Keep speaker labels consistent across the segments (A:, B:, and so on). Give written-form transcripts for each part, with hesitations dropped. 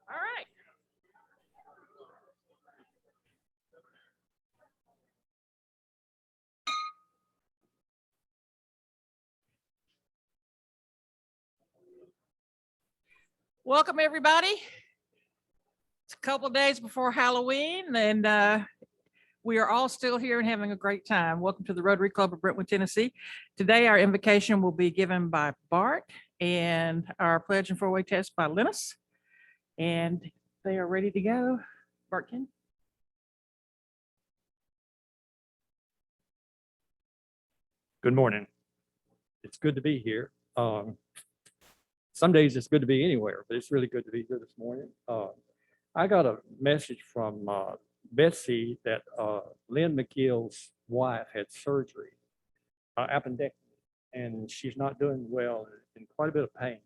A: All right. Welcome, everybody. It's a couple of days before Halloween, and we are all still here and having a great time. Welcome to the Rotary Club of Brentwood, Tennessee. Today, our invocation will be given by Bart and our pledge and four-way test by Linus. And they are ready to go. Bartkin.
B: Good morning. It's good to be here. Some days it's good to be anywhere, but it's really good to be here this morning. I got a message from Betsy that Lynn McGill's wife had surgery, appendectomy, and she's not doing well, in quite a bit of pain.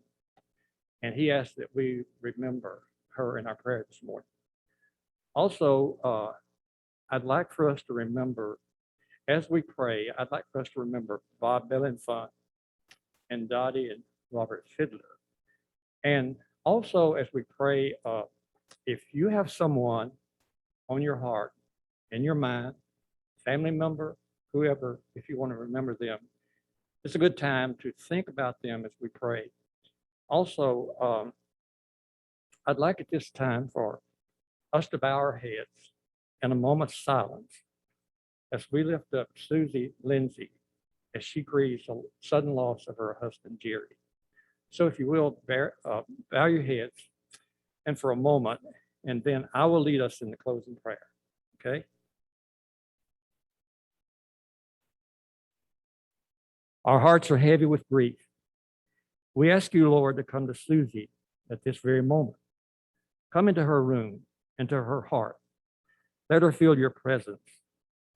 B: And he asked that we remember her in our prayer this morning. Also, I'd like for us to remember, as we pray, I'd like for us to remember Bob Belenfant and Dottie and Robert Fiddler. And also, as we pray, if you have someone on your heart, in your mind, family member, whoever, if you want to remember them, it's a good time to think about them as we pray. Also, I'd like at this time for us to bow our heads in a moment's silence as we lift up Susie Lindsay as she grieves a sudden loss of her husband, Jerry. So if you will, bow your heads and for a moment, and then I will lead us in the closing prayer, okay? Our hearts are heavy with grief. We ask you, Lord, to come to Susie at this very moment. Come into her room, into her heart. Let her feel your presence.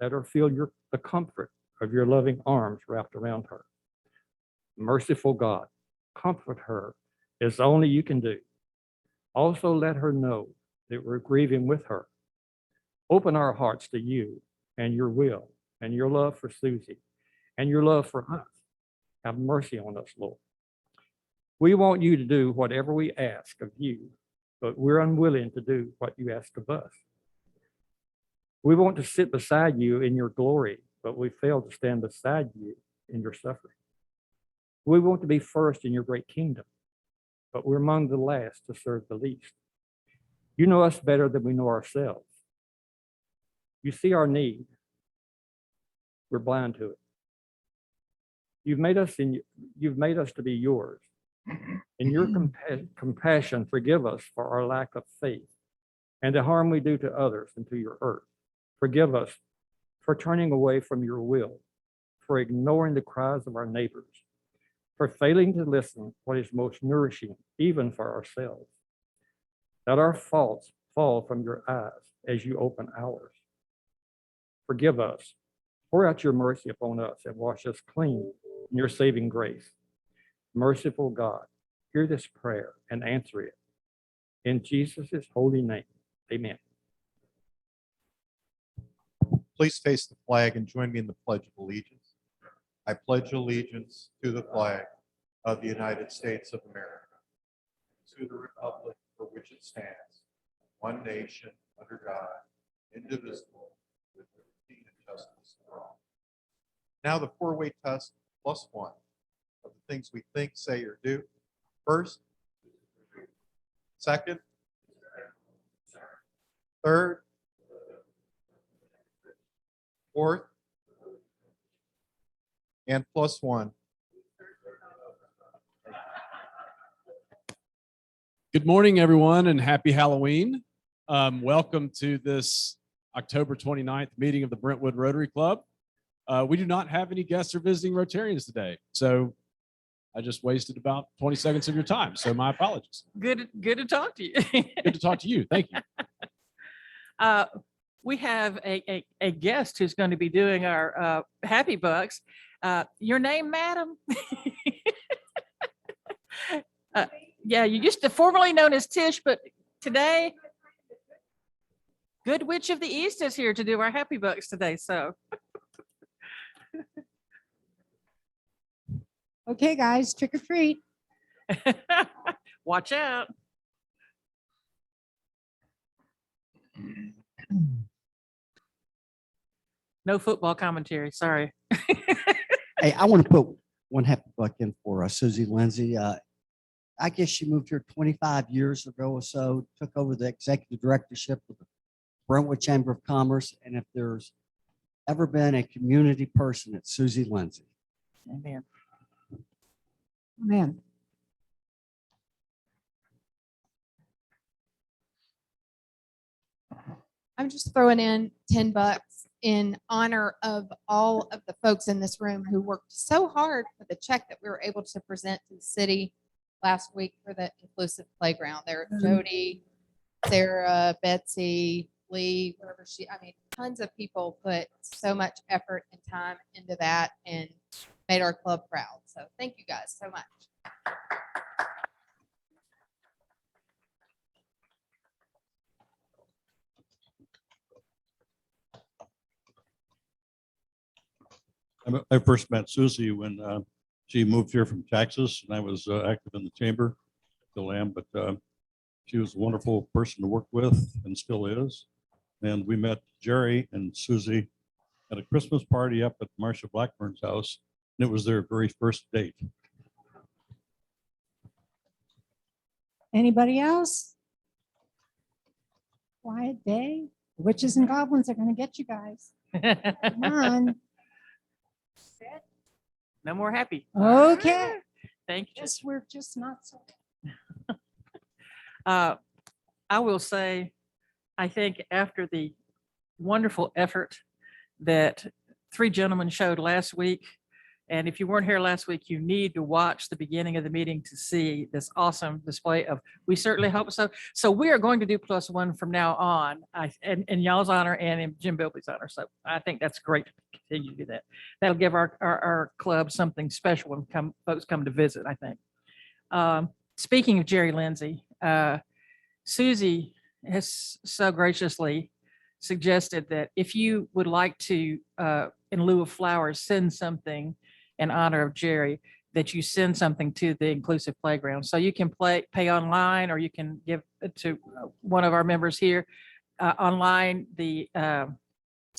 B: Let her feel the comfort of your loving arms wrapped around her. Merciful God, comfort her as only you can do. Also let her know that we're grieving with her. Open our hearts to you and your will and your love for Susie and your love for us. Have mercy on us, Lord. We want you to do whatever we ask of you, but we're unwilling to do what you ask of us. We want to sit beside you in your glory, but we fail to stand beside you in your suffering. We want to be first in your great kingdom, but we're among the last to serve the least. You know us better than we know ourselves. You see our need. We're blind to it. You've made us to be yours. In your compassion, forgive us for our lack of faith and the harm we do to others and to your earth. Forgive us for turning away from your will, for ignoring the cries of our neighbors, for failing to listen what is most nourishing, even for ourselves. Let our faults fall from your eyes as you open ours. Forgive us, pour out your mercy upon us, and wash us clean in your saving grace. Merciful God, hear this prayer and answer it. In Jesus' holy name, amen.
C: Please face the flag and join me in the Pledge of Allegiance. I pledge allegiance to the flag of the United States of America, to the republic for which it stands, one nation, under God, indivisible, with liberty and justice for all. Now the four-way test plus one of the things we think, say, or do. First, second, third, fourth, and plus one.
D: Good morning, everyone, and happy Halloween. Welcome to this October 29th meeting of the Brentwood Rotary Club. We do not have any guests or visiting Rotarians today, so I just wasted about 20 seconds of your time, so my apologies.
A: Good to talk to you.
D: Good to talk to you. Thank you.
A: We have a guest who's going to be doing our Happy Bucks. Your name, madam? Yeah, you used to formerly known as Tish, but today, Good Witch of the East is here to do our Happy Bucks today, so.
E: Okay, guys, trick or treat.
A: Watch out. No football commentary, sorry.
E: Hey, I want to put one happy buck in for Susie Lindsay. I guess she moved here 25 years ago or so, took over the executive directorship of the Brentwood Chamber of Commerce. And if there's ever been a community person, it's Susie Lindsay.
A: Amen.
F: Man,
G: I'm just throwing in $10 in honor of all of the folks in this room who worked so hard for the check that we were able to present to the city last week for the inclusive playground. There, Jody, Sarah, Betsy, Lee, whatever tons of people put so much effort and time into that and made our club proud. So thank you guys so much.
H: I first met Susie when she moved here from Texas, and I was active in the chamber, still am, but she was a wonderful person to work with and still is. And we met Jerry and Susie at a Christmas party up at Marcia Blackburn's house, and it was their very first date.
F: anybody else? Quiet day. Witches and goblins are gonna get you guys. Come on.
A: No more happy.
F: Okay.
A: Thank you.
F: We're just not so.
A: I will say, I think after the wonderful effort that three gentlemen showed last week, and if you weren't here last week, you need to watch the beginning of the meeting to see this awesome display of, we certainly hope so. So we are going to do +1 from now on, in y'all's honor and in Jim Bilby's honor. So I think that's great to continue to do that. That'll give our club something special when folks come to visit, I think. Speaking of Jerry Lindsay, Susie has so graciously suggested that if you would like to, in lieu of flowers, send something in honor of Jerry, that you send something to the inclusive playground. So you can pay online, or you can give it to one of our members here. Online, the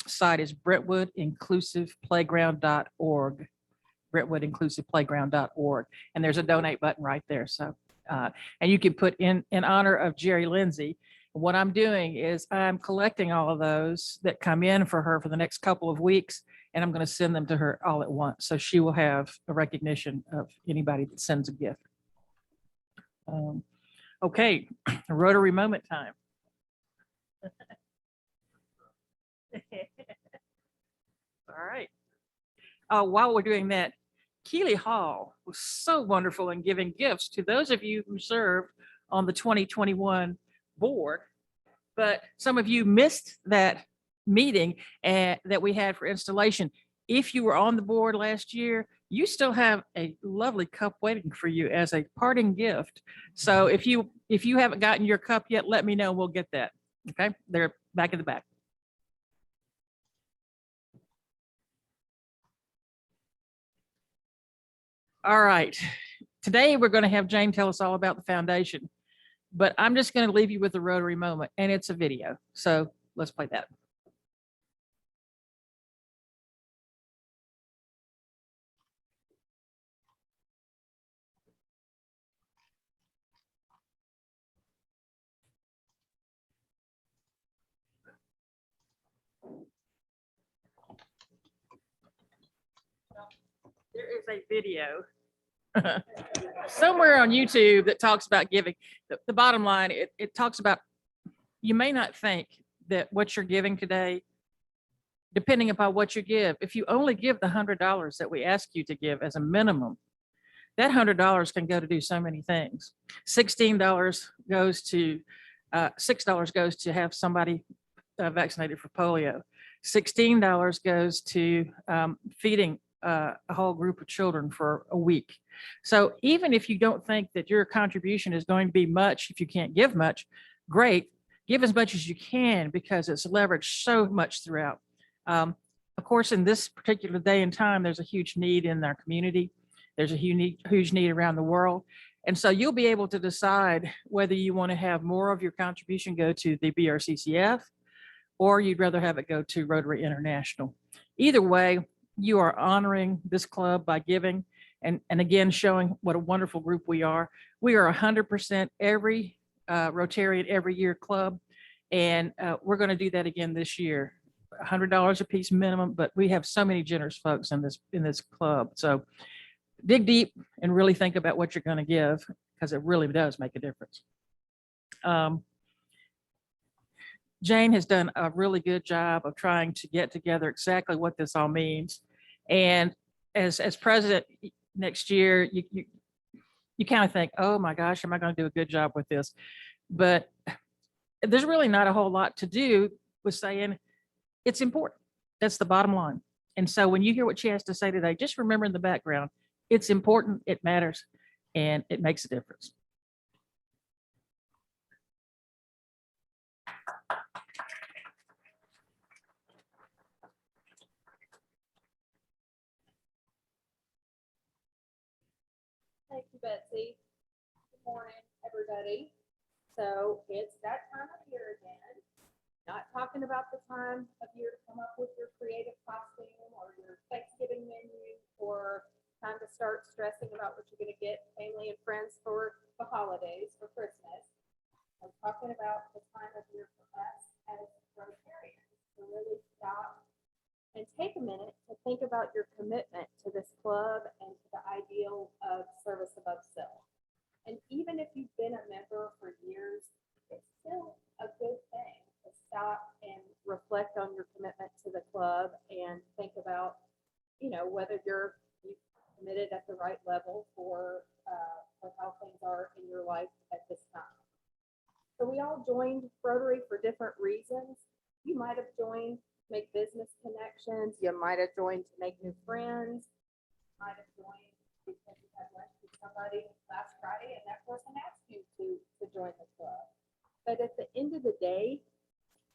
A: site is BrentwoodInclusivePlayground.org, BrentwoodInclusivePlayground.org, and there's a donate button right there. So, and you can put in honor of Jerry Lindsay. What I'm doing is I'm collecting all of those that come in for her for the next couple of weeks, and I'm going to send them to her all at once. So she will have a recognition of anybody that sends a gift. Okay, Rotary moment time. All right. While we're doing that, Keeley Hall was so wonderful in giving gifts to those of you who served on the 2021 board, but some of you missed that meeting that we had for installation. If you were on the board last year, you still have a lovely cup waiting for you as a parting gift. So if you haven't gotten your cup yet, let me know. We'll get that. Okay, they're back in the back. All right, today we're going to have Jane tell us all about the foundation, but I'm just going to leave you with a Rotary moment, and it's a video. So let's play that. There is a video somewhere on YouTube that talks about giving. The bottom line, it talks about, you may not think that what you're giving today, depending upon what you give, if you only give the $100 that we ask you to give as a minimum, that $100 can go to do so many things. $16 goes to, $6 goes to have somebody vaccinated for polio. $16 goes to feeding a whole group of children for a week. So even if you don't think that your contribution is going to be much, if you can't give much, great, give as much as you can, because it's leveraged so much throughout. Of course, in this particular day and time, there's a huge need in our community. There's a huge need around the world. And so you'll be able to decide whether you want to have more of your contribution go to the BRCCF or you'd rather have it go to Rotary International. Either way, you are honoring this club by giving and again, showing what a wonderful group we are. We are 100% every Rotarian every year club. And we're going to do that again this year. $100 a piece minimum, but we have so many generous folks in this club. So dig deep and really think about what you're going to give, because it really does make a difference. Jane has done a really good job of trying to get together exactly what this all means. And as president next year, you kind of think, oh my gosh, am I going to do a good job with this? But there's really not a whole lot to do with saying it's important. That's the bottom line. And so when you hear what she has to say today, just remember in the background, it's important, it matters, and it makes a difference.
G: Thank you, Betsy. Good morning, everybody. So it's that time of year again. Not talking about the time of year to come up with your creative costume or your Thanksgiving menu or time to start stressing about what you're going to get family and friends for the holidays, for Christmas. I'm talking about the time of year for us as Rotarians to really stop and take a minute to think about your commitment to this club and to the ideal of service above self. And even if you've been a member for years, it's still a good thing to stop and reflect on your commitment to the club and think about, whether you've committed at the right level for how things are in your life at this time. So we all joined Rotary for different reasons. You might have joined to make business connections. You might have joined to make new friends. You might have joined because you had lunch with somebody last Friday and that person asked you to join the club. But at the end of the day,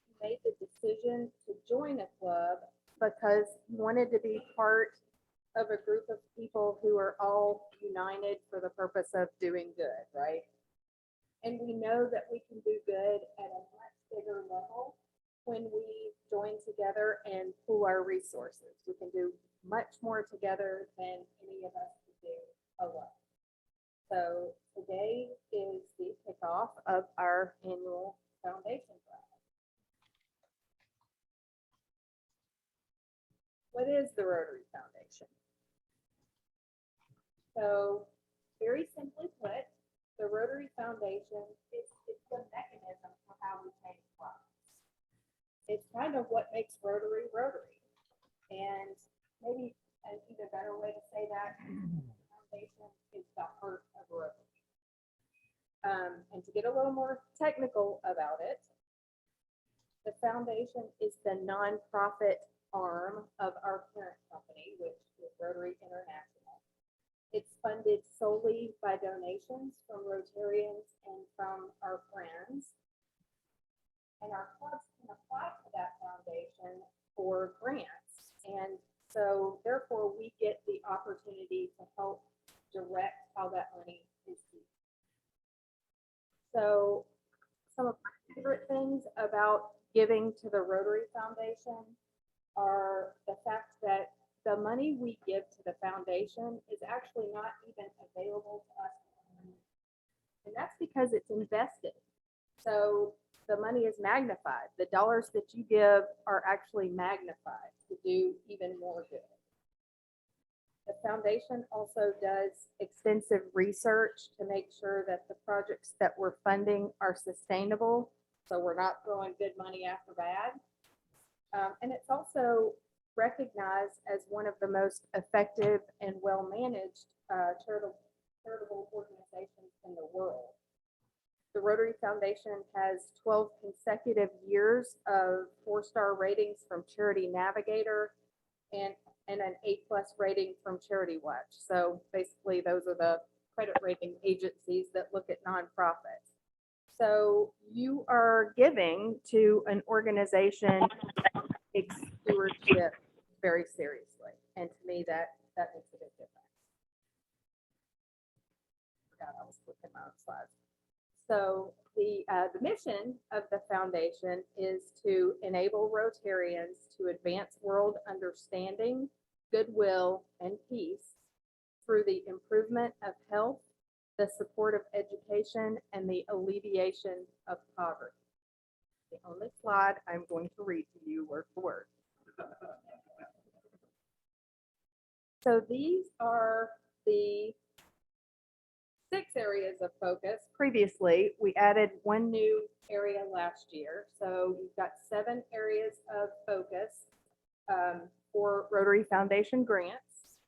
G: you made the decision to join a club because you wanted to be part of a group of people who are all united for the purpose of doing good, right? And we know that we can do good at a much bigger level when we join together and pool our resources. We can do much more together than any of us could do alone. So today is the kickoff of our annual Foundation Drive. What is the Rotary Foundation? So very simply put, the Rotary Foundation is the mechanism for how we change lives. It's kind of what makes Rotary Rotary. And maybe an even better way to say that, the foundation is the heart of Rotary. And to get a little more technical about it, the foundation is the nonprofit arm of our parent company, which is Rotary International. It's funded solely by donations from Rotarians and from our friends. And our clubs can apply to that foundation for grants. And so therefore we get the opportunity to help direct how that money is used. So some of my favorite things about giving to the Rotary Foundation are the fact that the money we give to the foundation is actually not even available to us. And that's because it's invested. So the money is magnified. The dollars that you give are actually magnified to do even more good. The foundation also does extensive research to make sure that the projects that we're funding are sustainable. So we're not throwing good money after bad. And it's also recognized as one of the most effective and well-managed charitable organizations in the world. The Rotary Foundation has 12 consecutive years of 4-star ratings from Charity Navigator and an A+ rating from Charity Watch. So basically those are the credit rating agencies that look at nonprofits. So you are giving to an organization that takes stewardship very seriously. And to me, that makes a big difference.
I: forgot I was flipping my own slides. So the mission of the foundation is to enable Rotarians to advance world understanding, goodwill, and peace through the improvement of health, the support of education, and the alleviation of poverty. The only slide I'm going to read to you word for word. So these are the 6 areas of focus. Previously, we added one new area last year. So you've got 7 areas of focus for Rotary Foundation grants.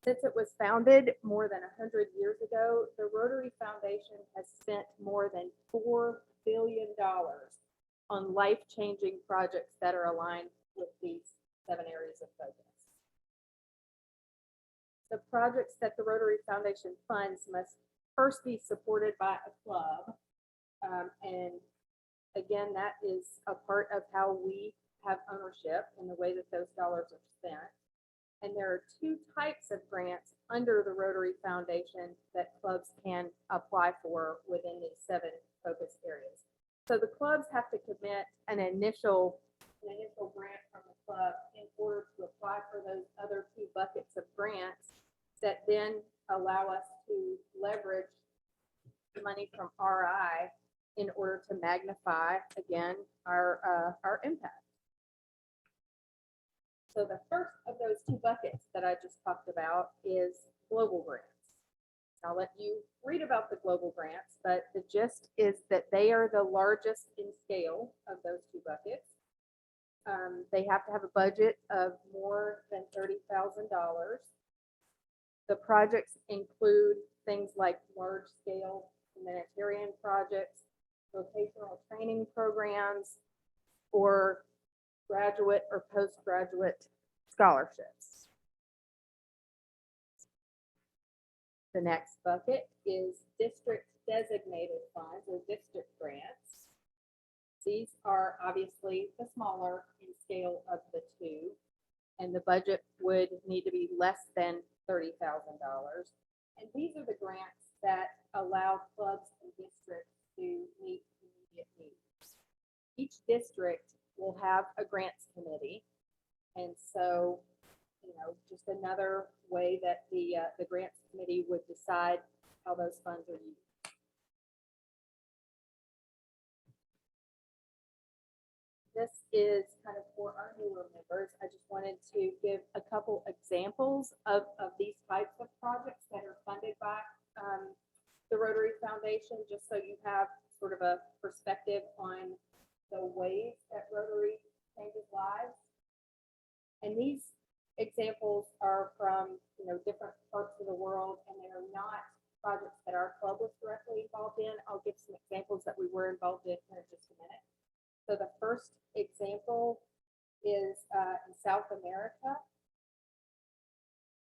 I: Since it was founded more than 100 years ago, the Rotary Foundation has spent more than $4 billion on life-changing projects that are aligned with these 7 areas of focus. The projects that the Rotary Foundation funds must first be supported by a club. And again, that is a part of how we have ownership in the way that those dollars are spent. And there are 2 types of grants under the Rotary Foundation that clubs can apply for within these 7 focus areas. So the clubs have to commit an initial grant from the club in order to apply for those other 2 buckets of grants that then allow us to leverage the money from RI in order to magnify, again, our impact. So the first of those 2 buckets that I just talked about is global grants. I'll let you read about the global grants, but the gist is that they are the largest in scale of those 2 buckets. They have to have a budget of more than $30,000. The projects include things like large-scale humanitarian projects, vocational training programs, or graduate or postgraduate scholarships. The next bucket is district designated funds or district grants. These are obviously the smaller in scale of the 2, and the budget would need to be less than $30,000. And these are the grants that allow clubs and districts to meet immediate needs. Each district will have a grants committee. And so, just another way that the grants committee would decide how those funds are used. This is kind of for our newer members. I just wanted to give a couple examples of these types of projects that are funded by the Rotary Foundation, just so you have sort of a perspective on the ways that Rotary changes lives. And these examples are from different parts of the world, and they are not projects that our club was directly involved in. I'll give some examples that we were involved in here in just a minute. So the first example is in South America.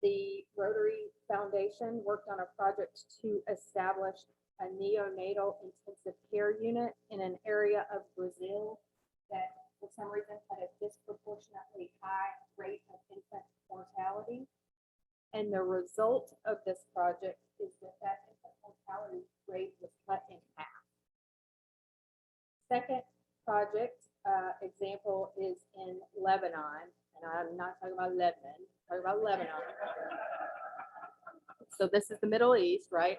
I: The Rotary Foundation worked on a project to establish a neonatal intensive care unit in an area of Brazil that for some reason had a disproportionately high rate of infant mortality. And the result of this project is that infant mortality rate was cut in half. Second project example is in Lebanon, and I'm not talking about Lebanon, I'm talking about Lebanon. So this is the Middle East, right?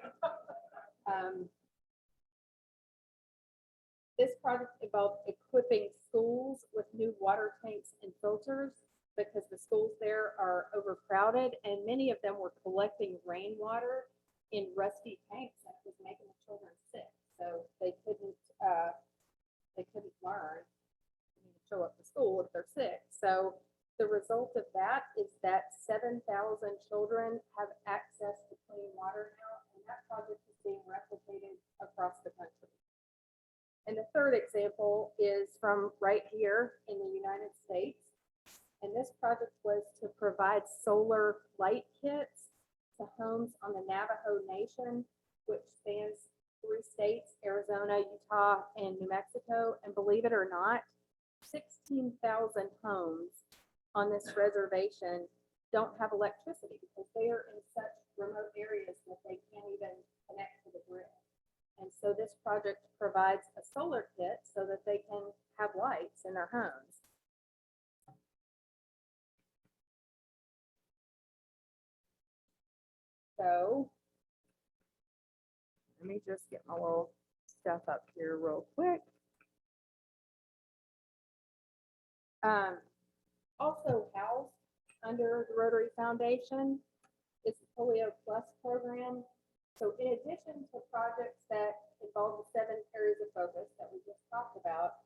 I: This project involved equipping schools with new water tanks and filters because the schools there are overcrowded, and many of them were collecting rainwater in rusty tanks that was making the children sick. So they couldn't learn, show up to school if they're sick. So the result of that is that 7,000 children have access to clean water now, and that project is being replicated across the country. And the third example is from right here in the United States. And this project was to provide solar light kits to homes on the Navajo Nation, which spans 3 states, Arizona, Utah, and New Mexico. And believe it or not, 16,000 homes on this reservation don't have electricity because they are in such remote areas that they can't even connect to the grid. And so this project provides a solar kit so that they can have lights in their homes. So let me just get my little stuff up here real quick. Also housed under the Rotary Foundation is the Polio Plus program. So in addition to projects that involve the 7 areas of focus that we just talked about,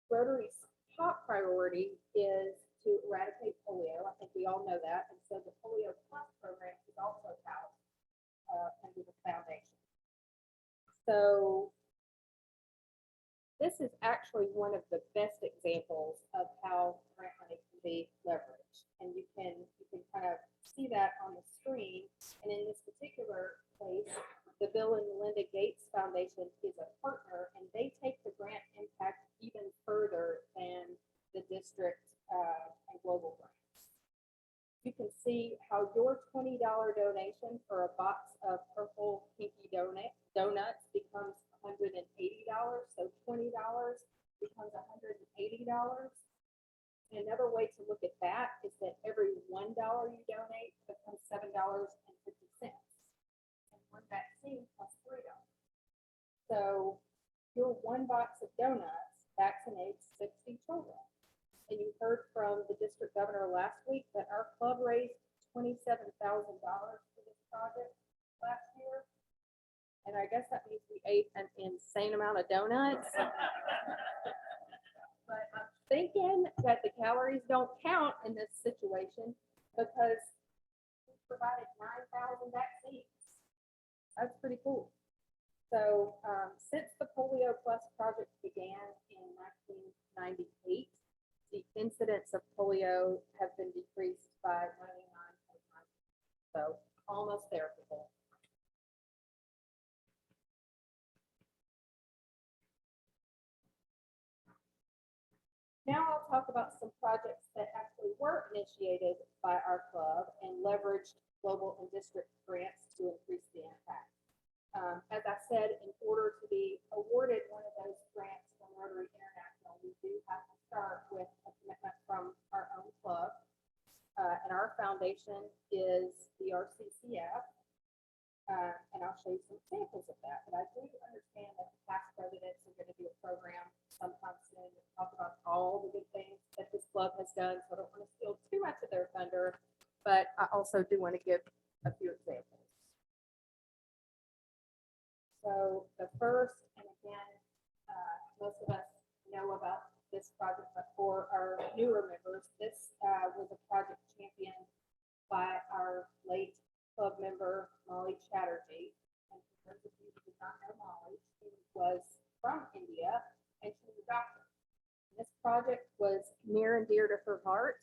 I: Rotary's top priority is to eradicate polio. I think we all know that. And so the Polio Plus program is also housed under the foundation. So this is actually one of the best examples of how grant money can be leveraged. And you can kind of see that on the screen. And in this particular case, the Bill and Melinda Gates Foundation is a partner, and they take the grant impact even further than the district and global grants. You can see how your $20 donation for a box of purple pinky donuts becomes $180. So $20 becomes $180. And another way to look at that is that every $1 you donate becomes $7.50. And one vaccine costs $3. So your 1 box of donuts vaccinates 60 children. And you heard from the district governor last week that our club raised $27,000 for this project last year. And I guess that means we ate an insane amount of donuts. But I'm thinking that the calories don't count in this situation because we provided 9,000 vaccines. That's pretty cool. So since the Polio Plus project began in 1998, the incidence of polio have been decreased by 99.9%. So almost there, people. Now I'll talk about some projects that actually were initiated by our club and leveraged global and district grants to increase the impact. As I said, in order to be awarded one of those grants from Rotary International, we do have to start with a commitment from our own club. And our foundation is the RCCF. And I'll show you some examples of that. But I do understand that the past presidents are going to do a program sometime soon to talk about all the good things that this club has done. So I don't want to steal too much of their thunder, but I also do want to give a few examples. So the first, and again, most of us know about this project, but for our newer members, this was a project championed by our late club member, Molly Chatterjee. And for those of you who do not know Molly, she was from India and she was a doctor. And this project was near and dear to her heart.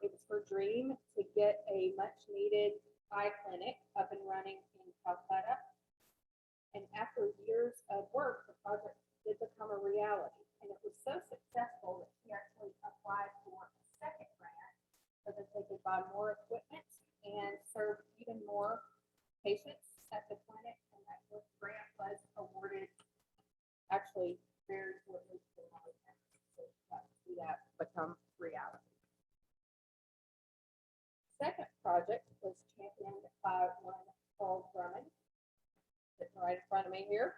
I: It was her dream to get a much needed eye clinic up and running in Calcutta. And after years of work, the project did become a reality. And it was so successful that she actually applied for a second grant so that they could buy more equipment and serve even more patients at the clinic. And that grant was awarded actually very shortly to Molly. So see that become reality. Second project was championed by one Paul Drummond, sitting right in front of me here.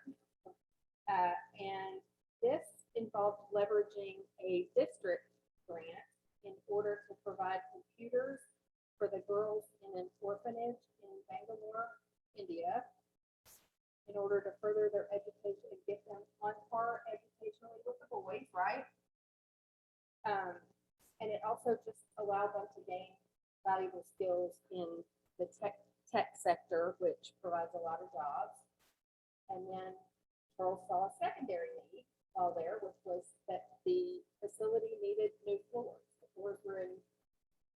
I: And this involved leveraging a district grant in order to provide computers for the girls in an orphanage in Bangalore, India, in order to further their education and get them on par educationally with the boys, right? And it also just allowed them to gain valuable skills in the tech sector, which provides a lot of jobs. And then Charles saw a secondary need while there, which was that the facility needed new floors. The floors were in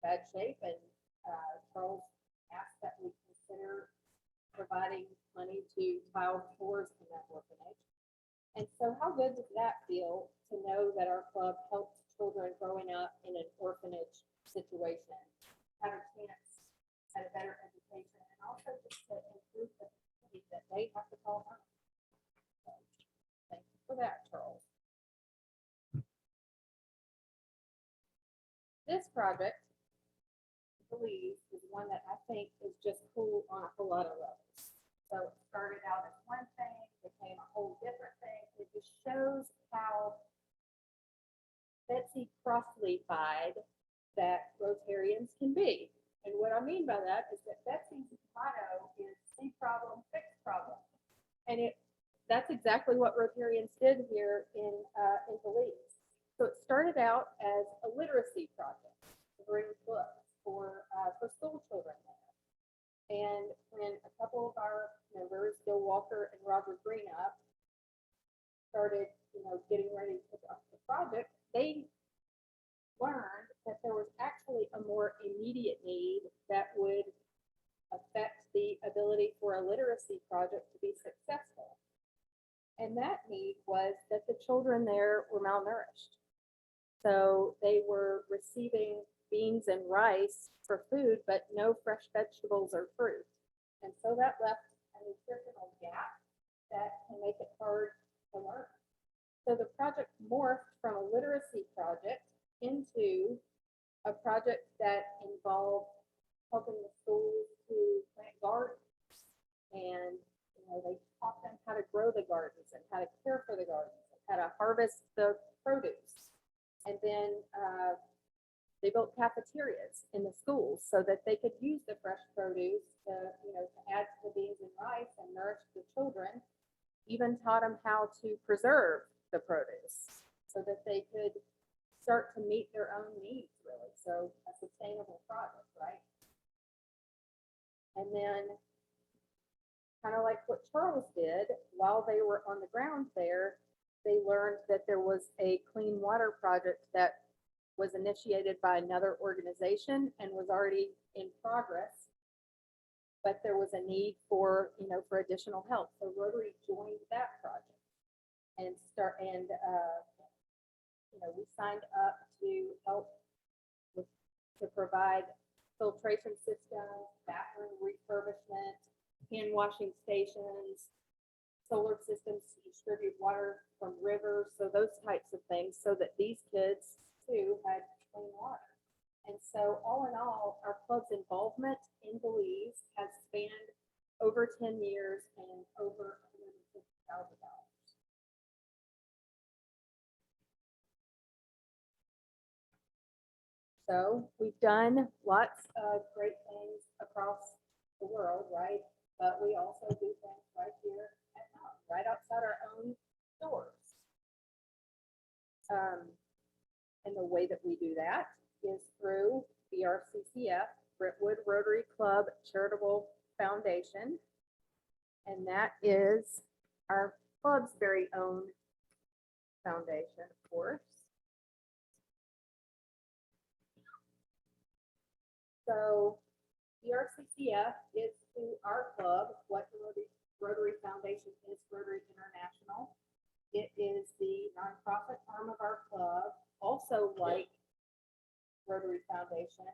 I: bad shape, and Charles asked that we consider providing money to tile floors in that orphanage. And so how good does that feel to know that our club helps children growing up in an orphanage situation This project, I believe, is one that I think is just cool on a whole lot of levels. So it started out as one thing, became a whole different thing. It just shows how Betsy Crossley-fied that Rotarians can be. And what I mean by that is that Betsy's motto is see problem, fix problem. And that's exactly what Rotarians did here in Belize. So it started out as a literacy project to bring books for school children there. And when a couple of our members, Bill Walker and Robert Greenup, started, getting ready to pick up the project, they learned that there was actually a more immediate need that would affect the ability for a literacy project to be successful. And that need was that the children there were malnourished. So they were receiving beans and rice for food, but no fresh vegetables or fruit. And so that left a nutritional gap that can make it hard to learn. So the project morphed from a literacy project into a project that involved helping the schools to plant gardens. And they taught them how to grow the gardens and how to care for the gardens and how to harvest the produce. And then they built cafeterias in the schools so that they could use the fresh produce to add to the beans and rice and nourish the children. Even taught them how to preserve the produce so that they could start to meet their own needs, really. So a sustainable project, right? And then, kind of like what Charles did, while they were on the ground there, they learned that there was a clean water project that was initiated by another organization and was already in progress, but there was a need for, for additional help. So Rotary joined that project and we signed up to help to provide filtration systems, bathroom refurbishment, hand washing stations, solar systems to distribute water from rivers, so those types of things, so that these kids too had clean water. And so all in all, our club's involvement in Belize has spanned over 10 years and over $150,000. So we've done lots of great things across the world, right? But we also do things right here at home, right outside our own doors. And the way that we do that is through BRCCF, Brentwood Rotary Club Charitable Foundation. And that is our club's very own foundation, of course. So BRCCF is to our club what the Rotary Foundation is Rotary International. It is the nonprofit arm of our club. Also, like Rotary Foundation,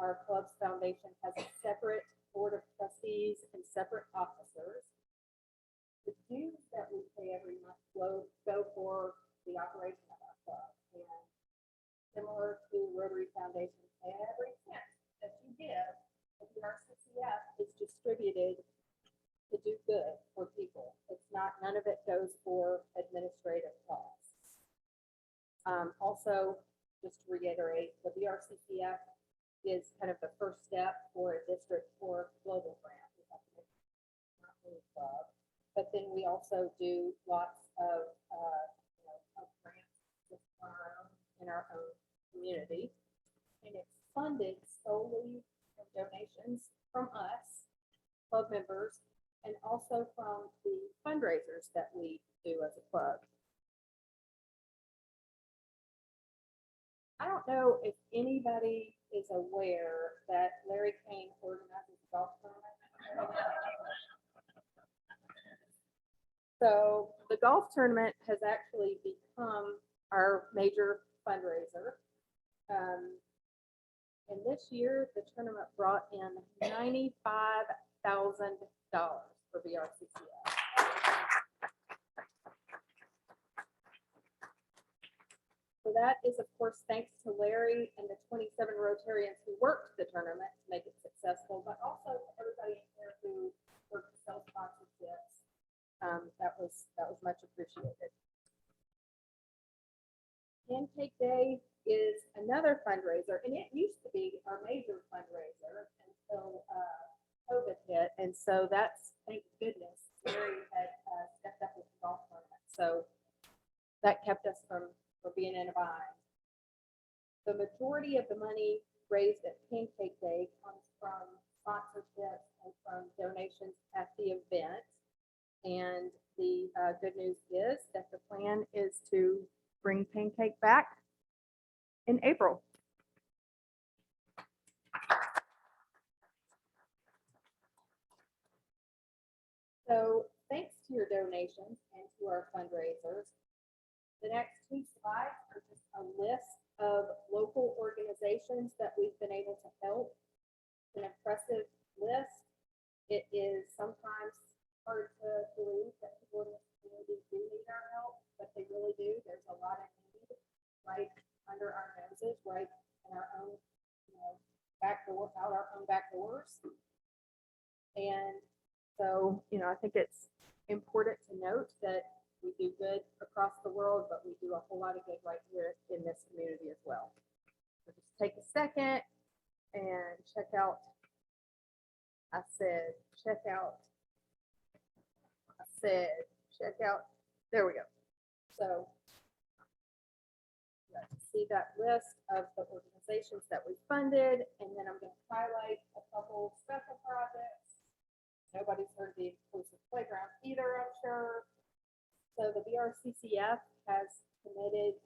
I: our club's foundation has a separate board of trustees and separate officers. The dues that we pay every month go for the operation of our club. And similar to Rotary Foundation, every cent that you give, the RCCF is distributed to do good for people. It's not, none of it goes for administrative costs. Also, just to reiterate, the BRCCF is kind of the first step for a district for global grant. But then we also do lots of grants just in our own community. And it's funded solely from donations from us, club members, and also from the fundraisers that we do as a club. I don't know if anybody is aware that Larry Kane organizes a golf tournament. So the golf tournament has actually become our major fundraiser. And this year, the tournament brought in $95,000 for BRCCF. So that is, of course, thanks to Larry and the 27 Rotarians who worked the tournament to make it successful, but also to everybody in here who worked to sell sponsorships. That was much appreciated. Pancake Day is another fundraiser, and it used to be our major fundraiser until COVID hit, and so that's, thank goodness, Mary had stepped up with the golf tournament, so that kept us from being in a bind. The majority of the money raised at Pancake Day comes from sponsorships and from donations at the event. And the good news is that the plan is to bring Pancake back in April. So thanks to your donations and to our fundraisers, the next two slides are just a list of local organizations that we've been able to help. It's an impressive list. It is sometimes hard to believe that people in this community do need our help, but they really do. There's a lot of need right under our noses, right in our own, back door, out our own back doors. And so, I think it's important to note that we do good across the world, but we do a whole lot of good right here in this community as well. So just take a second and check out. There we go. So see that list of the organizations that we funded, and then I'm going to highlight a couple special projects. Nobody's heard the inclusive playground either, I'm sure. So the BRCCF has committed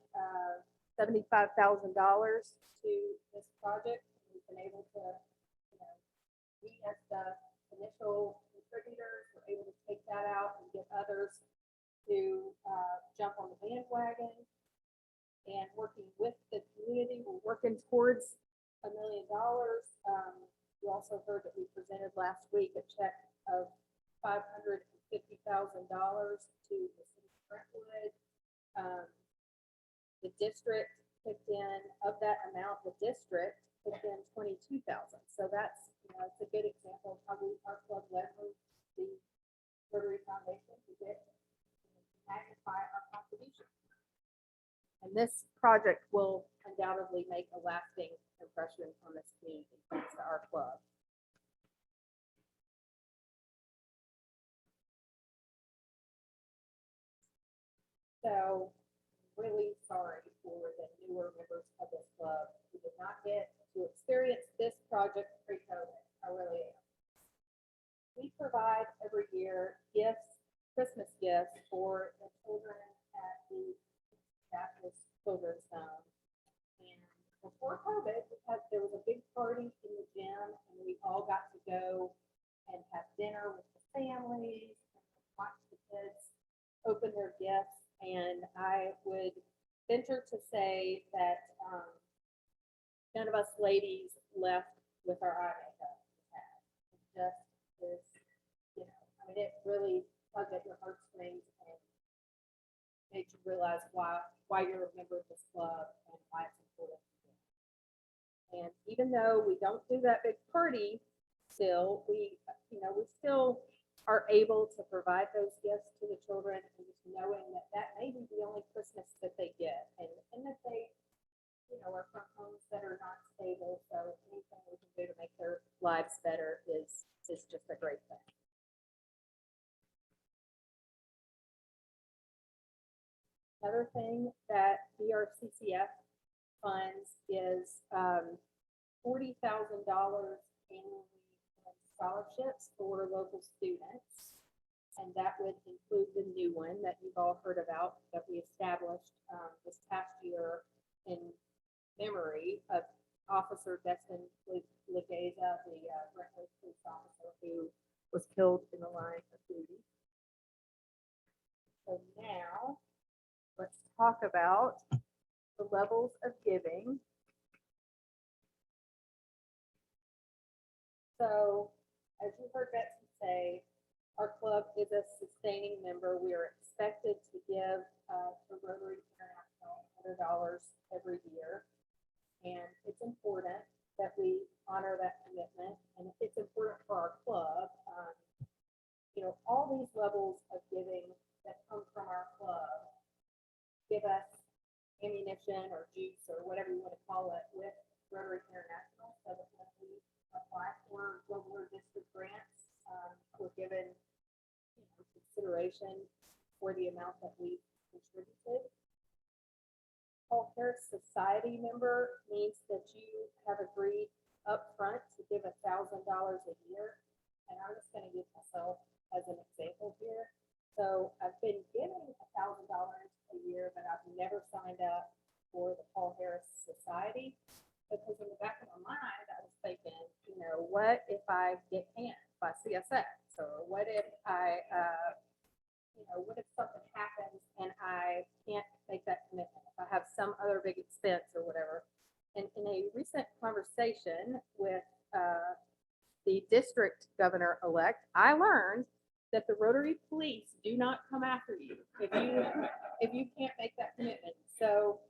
I: $75,000 to this project. We've been able to, we as the initial contributors were able to take that out and get others to jump on the bandwagon. And working with the community, we're working towards $1 million. You also heard that we presented last week a check of $550,000 to the City of Brentwood. The district kicked in, of that amount, the district kicked in $22,000. So that's, it's a good example of how our club leveraged the Rotary Foundation to magnify our contribution. And this project will undoubtedly make a lasting impression on this community, thanks to our club. So, really sorry for the newer members of this club who did not get to experience this project pre-COVID. I really am. We provide every year gifts, Christmas gifts for the children at the Baptist Children's Home. And before COVID, there was a big party in the gym, and we all got to go and have dinner with the families and watch the kids open their gifts. And I would venture to say that none of us ladies left with our eye makeup. It just is, it really tugged at your heartstrings and made you realize why you're a member of this club and why it's important to you. And even though we don't do that big party still, we still are able to provide those gifts to the children, and just knowing that that may be the only Christmas that they get, and that they, are from homes that are not stable. So anything we can do to make their lives better is just a great thing. Another thing that BRCCF funds is $40,000 annually in scholarships for local students. And that would include the new one that you've all heard about that we established this past year in memory of Officer Destin Legeza, the Brentwood police officer who was killed in the line of duty. So now, let's talk about the levels of giving. So, as you heard Betsy say, our club is a sustaining member. We are expected to give to Rotary International $100 every year. And it's important that we honor that commitment, and it's important for our club. You know, all these levels of giving that come from our club give us ammunition or juice or whatever you want to call it with Rotary International, so that when we apply for global or district grants, we're given consideration for the amount that we contributed. Paul Harris Society member means that you have agreed upfront to give $1,000 a year. And I'm just going to give myself as an example here. So I've been giving $1,000 a year, but I've never signed up for the Paul Harris Society because in the back of my mind, I was thinking, you know, what if I get canned by CSX? Or what if I, what if something happens and I can't make that commitment? If I have some other big expense or whatever. And in a recent conversation with the district governor-elect, I learned that the Rotary police do not come after you if you can't make that commitment. So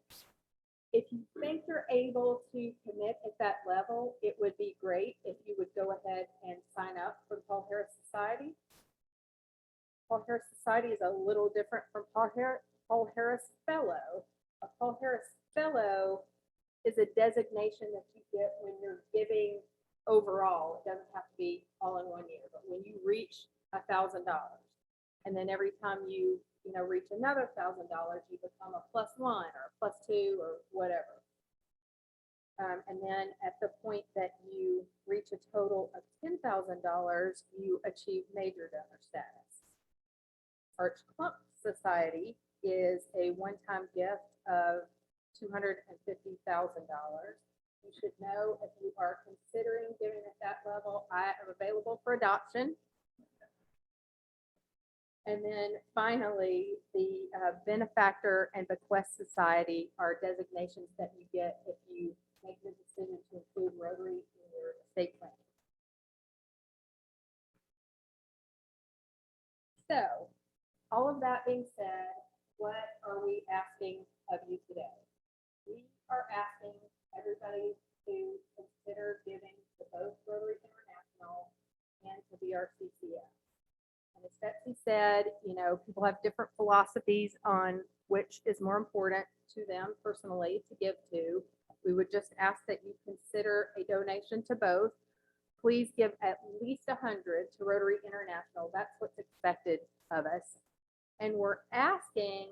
I: if you think you're able to commit at that level, it would be great if you would go ahead and sign up for the Paul Harris Society. Paul Harris Society is a little different from Paul Harris Fellow. A Paul Harris Fellow is a designation that you get when you're giving overall. It doesn't have to be all in one year, but when you reach $1,000, and then every time you reach another $1,000, you become a +1 or a +2 or whatever. And then at the point that you reach a total of $10,000, you achieve major donor status. Arch Clump Society is a one-time gift of $250,000. You should know if you are considering giving at that level, I am available for adoption. And then finally, the Benefactor and Bequest Society are designations that you get if you make the decision to include Rotary in your estate plan. So, all of that being said, what are we asking of you today? We are asking everybody to consider giving to both Rotary International and to BRCCS. And as Betsy said, people have different philosophies on which is more important to them personally to give to. We would just ask that you consider a donation to both. Please give at least 100 to Rotary International. That's what's expected of us. And we're asking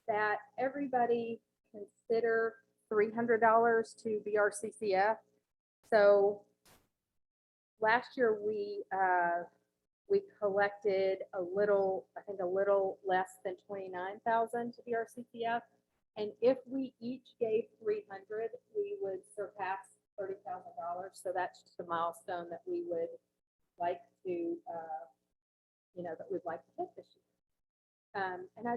I: that everybody consider $300 to BRCCF. So last year we collected a little less than 29,000 to BRCCF. And if we each gave 300, we would surpass $30,000. So that's just a milestone that we would like to, that we'd like to hit this year. And I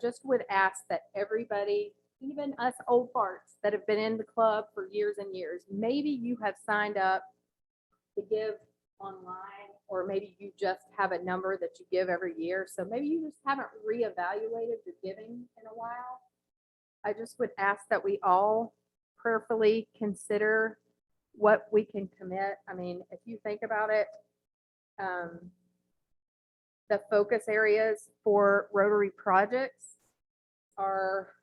I: just would ask that everybody, even us old farts that have been in the club for years and years, maybe you have signed up to give online, or maybe you just have a number that you give every year. So maybe you just haven't reevaluated your giving in a while. I just would ask that we all prayerfully consider what we can commit. I mean, if you think about it, the focus areas for Rotary projects are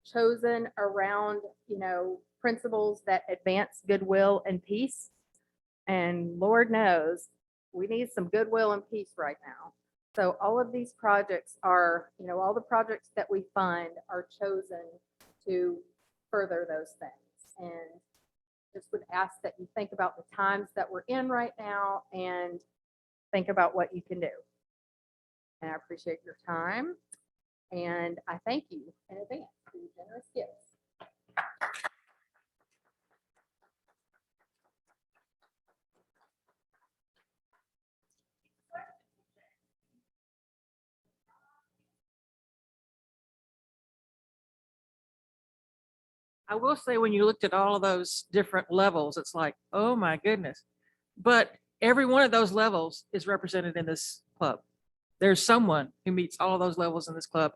I: chosen around, principles that advance goodwill and peace. And Lord knows we need some goodwill and peace right now. So all of these projects are, all the projects that we fund are chosen to further those things. And just would ask that you think about the times that we're in right now and think about what you can do. And I appreciate your time. And I thank you in advance for your generous gifts.
A: I will say, when you looked at all of those different levels, it's like, oh my goodness. But every one of those levels is represented in this club. There's someone who meets all of those levels in this club,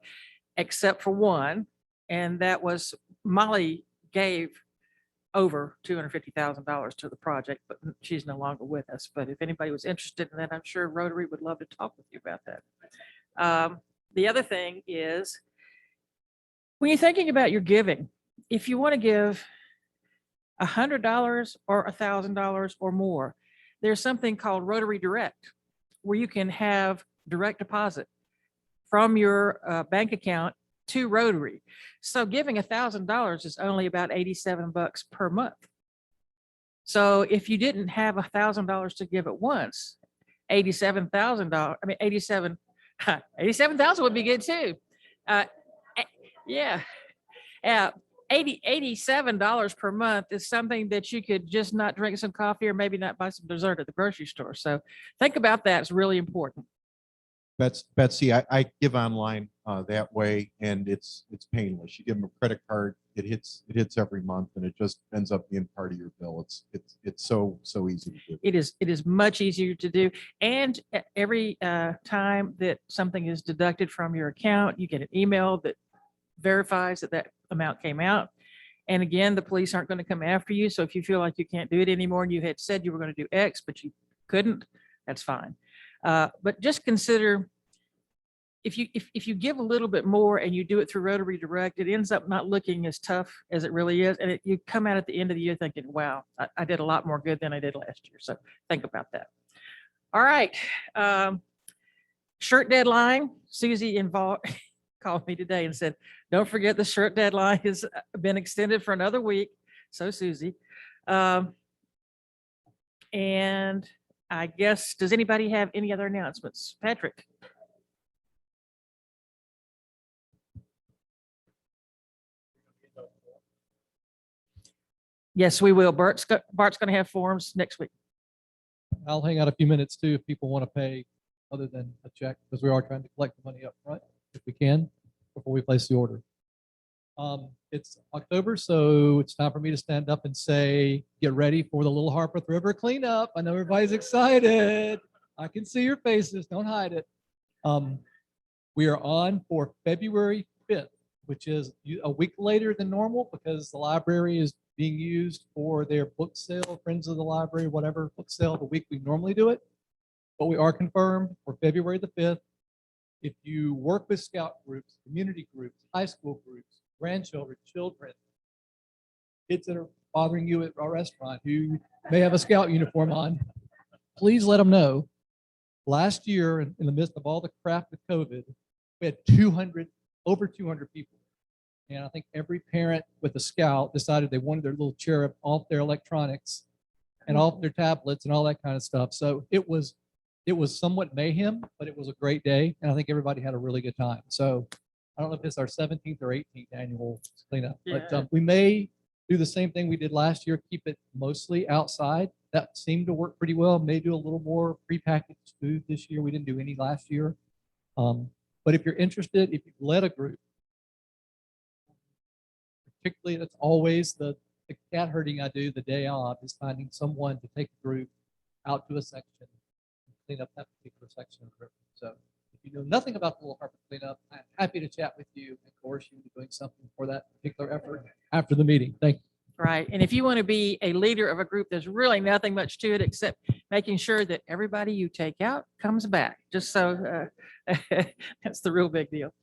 A: except for one. And that was Molly gave over $250,000 to the project, but she's no longer with us. But if anybody was interested in that, I'm sure Rotary would love to talk with you about that. The other thing is, when you're thinking about your giving, if you want to give $100 or $1,000 or more, there's something called Rotary Direct, where you can have direct deposit from your bank account to Rotary. So giving $1,000 is only about $87 per month. So if you didn't have $1,000 to give at once, $87,000 would be good too. Yeah. $87 per month is something that you could just not drink some coffee or maybe not buy some dessert at the grocery store. So think about that. It's really important.
C: Betsy, I give online that way, and it's painless. You give them a credit card, it hits every month, and it just ends up being part of your bill. It's so easy to do.
A: It is much easier to do. And every time that something is deducted from your account, you get an email that verifies that that amount came out. And again, the police aren't going to come after you. So if you feel like you can't do it anymore and you had said you were going to do X, but you couldn't, that's fine. But just consider, if you give a little bit more and you do it through Rotary Direct, it ends up not looking as tough as it really is. And you come out at the end of the year thinking, wow, I did a lot more good than I did last year. So think about that. All right. Shirt deadline. Susie called me today and said, don't forget the shirt deadline has been extended for another week. So Susie. And I guess, does anybody have any other announcements? Patrick? Yes, we will. Bart's going to have forms next week.
J: I'll hang out a few minutes too if people want to pay other than a check, because we are trying to collect the money up front if we can before we place the order. It's October, so it's time for me to stand up and say, get ready for the Little Harper River cleanup. I know everybody's excited. I can see your faces. Don't hide it. We are on for February 5th, which is a week later than normal because the library is being used for their book sale, Friends of the Library, whatever book sale, the week we normally do it. But we are confirmed for February the 5th. If you work with scout groups, community groups, high school groups, grandchildren, children, kids that are bothering you at our restaurant who may have a scout uniform on, please let them know. Last year, in the midst of all the crap with COVID, we had over 200 people. And I think every parent with a scout decided they wanted their little cherub off their electronics and off their tablets and all that kind of stuff. So it was somewhat mayhem, but it was a great day. And I think everybody had a really good time. So I don't know if it's our 17th or 18th annual cleanup, but we may do the same thing we did last year, keep it mostly outside. That seemed to work pretty well. May do a little more prepackaged food this year. We didn't do any last year. But if you're interested, if you've led a group, particularly that's always the cat herding I do the day of, is finding someone to take a group out to a section and clean up that particular section of the river. So if you know nothing about the Little Harper cleanup, I'm happy to chat with you and coerce you into doing something for that particular effort after the meeting. Thank you.
A: Right. And if you want to be a leader of a group, there's really nothing much to it except making sure that everybody you take out comes back. Just so that's the real big deal.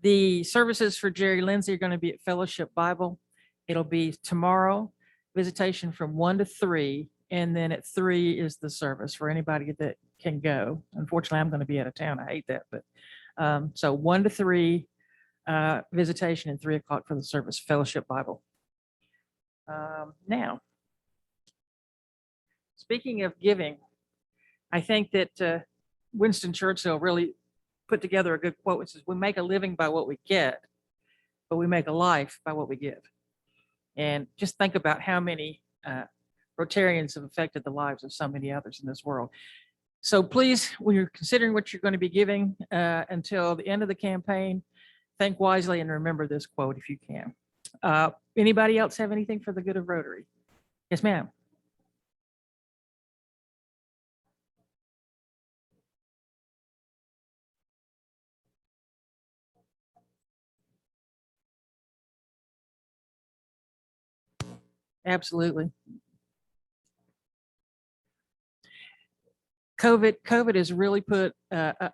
A: The services for Jerry Lindsay are going to be at Fellowship Bible. It'll be tomorrow, visitation from 1 to 3. And then at 3 is the service for anybody that can go. Unfortunately, I'm going to be out of town. I hate that. But so 1 to 3. Visitation and 3 o'clock for the service, Fellowship Bible. Now, speaking of giving, I think that Winston Churchill really put together a good quote, which says, we make a living by what we get, but we make a life by what we give. And just think about how many Rotarians have affected the lives of so many others in this world. So please, when you're considering what you're going to be giving until the end of the campaign, think wisely and remember this quote if you can. Anybody else have anything for the good of Rotary? Yes, ma'am. Absolutely. COVID has really put a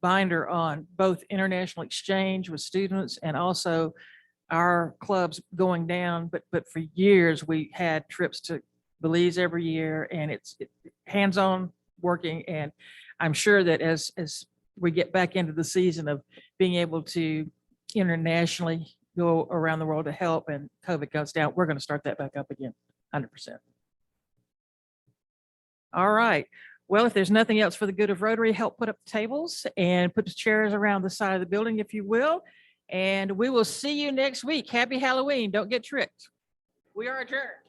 A: binder on both international exchange with students and also our clubs going down. But for years, we had trips to Belize every year, and it's hands-on working. And I'm sure that as we get back into the season of being able to internationally go around the world to help and COVID goes down, we're going to start that back up again, 100%. All right. Well, if there's nothing else for the good of Rotary, help put up the tables and put the chairs around the side of the building, if you will. And we will see you next week. Happy Halloween. Don't get tricked. We are adjourned.